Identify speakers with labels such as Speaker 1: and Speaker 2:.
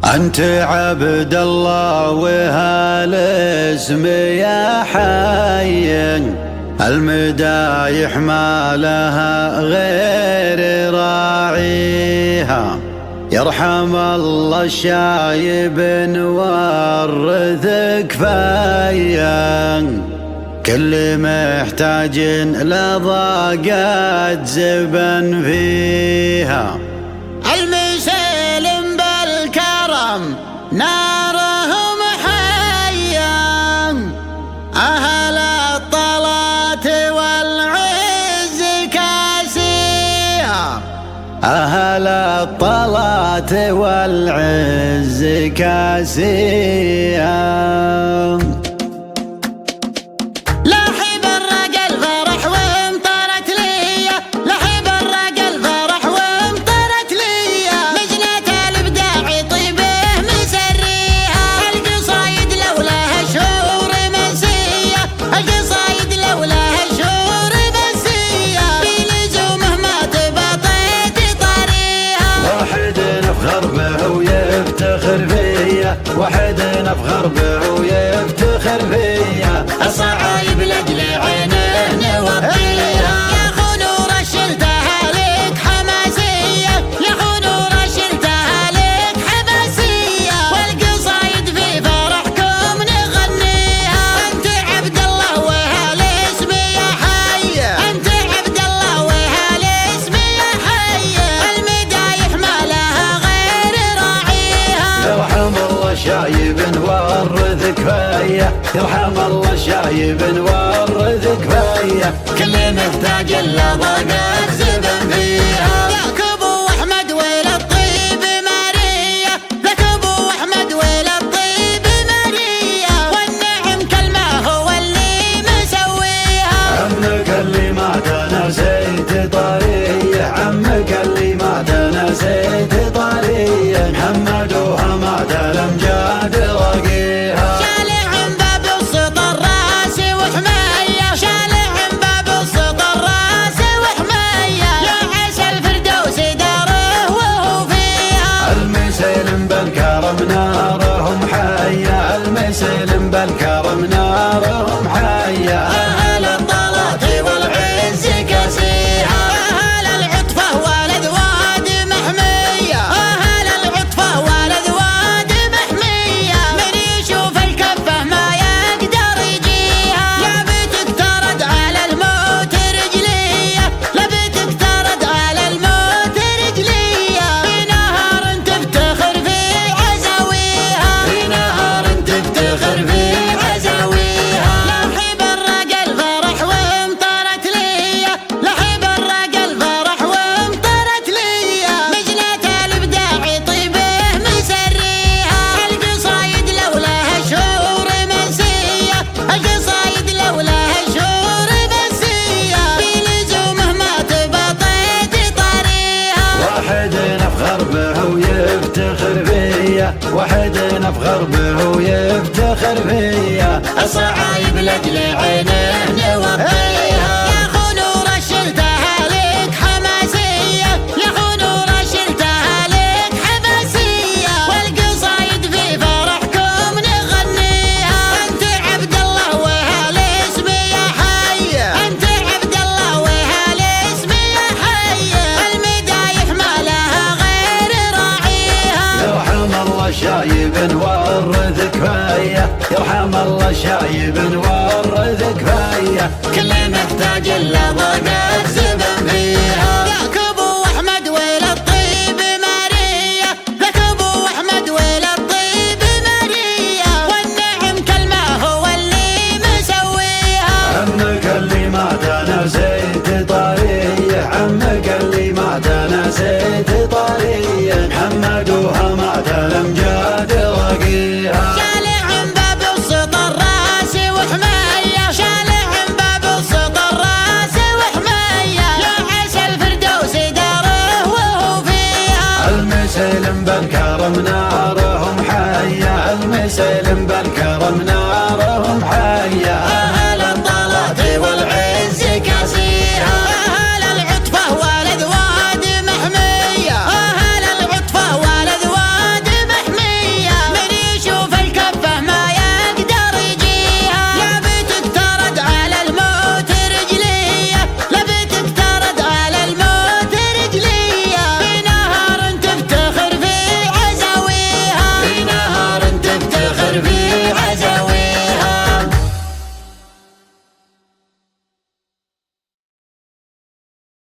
Speaker 1: أنت عبد الله وهالاسم يا حي، المدايح ما لها غير راعيها. يرحم الله الشايب نورثك فيا، كل محتاج لضاقات زبن فيها.
Speaker 2: المسلم بالكرم نارهم حيا، أهل الطلات والعز كاسيها.
Speaker 1: أهل الطلات والعز كاسيها. واحد نفخر به ويفتخر فيا،
Speaker 2: الصعايب لاجل عينه نوطيها. يا خنور شلتها لك حماسيه، يا خنور شلتها لك حماسيه، والقصايد في فرحكم نغنيها. انت عبد الله وهالاسم يا حي، انت عبد الله وهالاسم يا حي، المدايح ما لها غير راعيها.
Speaker 1: يرحم الله شايب نورثك فيا، يرحم الله شايب نورثك فيا،
Speaker 2: كل محتاج لضاقات زبن فيها. لك ابو احمد وللطيب ماريه، لك ابو احمد وللطيب ماريه، والنعم كلمه هو اللي مسويها.
Speaker 1: عمك اللي ما تنسيت طاريه، عمك اللي ما تنسيت طاريه، محمدوها ما الامجاد رقيها.
Speaker 2: شالع باب السط الراس وحمايه، شالع باب السط الراس وحمايه، يا عسى الفردوس داره وهو فيها.
Speaker 1: المسلم بالكرم نارهم حيا، المسلم بالكرم نارهم حيا.
Speaker 2: أهل الطلات والعز كاسيها، أهل العطفة والأذواد محمية، أهل العطفة والأذواد محمية، من يشوف الكفة ما يقدر يجيها. لا بتقترد على الموت رجلية، لا بتقترد على الموت رجلية، في نهار تفتخر في عزاويها،
Speaker 1: في نهار تفتخر في
Speaker 2: عزاويها. لحب الرقى الفرح وامطرت ليا، لحب الرقى الفرح وامطرت ليا، مجنة الابداع طيبه مسريها. القصايد لولاها شهور منسيه، القصايد لولاها شهور منسيه، بلزومه ما تبطيت طريها.
Speaker 1: واحد نفخر به ويفتخر فيا، واحد نفخر به ويفتخر فيا،
Speaker 2: الصعايب لاجل عينه نوطيها. يا خنور شلتها لك حماسيه، يا خنور شلتها لك حماسيه، والقصايد في فرحكم نغنيها. انت عبد الله وهالاسم يا حي، انت عبد الله وهالاسم يا حي، المدايح ما لها غير راعيها.
Speaker 1: يرحم الله شايب نورثك فيا، يرحم الله شايب نورثك فيا،
Speaker 2: كل محتاج لضاقات زبن فيها. لك ابو احمد وللطيب ماريه، لك ابو احمد وللطيب ماريه، والنعم كلمه هو اللي مسويها.
Speaker 1: عمك اللي ما تنسيت طاريه، عمك اللي ما تنسيت طاريه، محمدوها ما الامجاد رقيها.
Speaker 2: شالع باب السط الراس وحمايه، شالع باب السط الراس وحمايه، يا عسى الفردوس داره وهو فيها.
Speaker 1: المسلم بالكرم نارهم حيا، المسلم بالكرم نارهم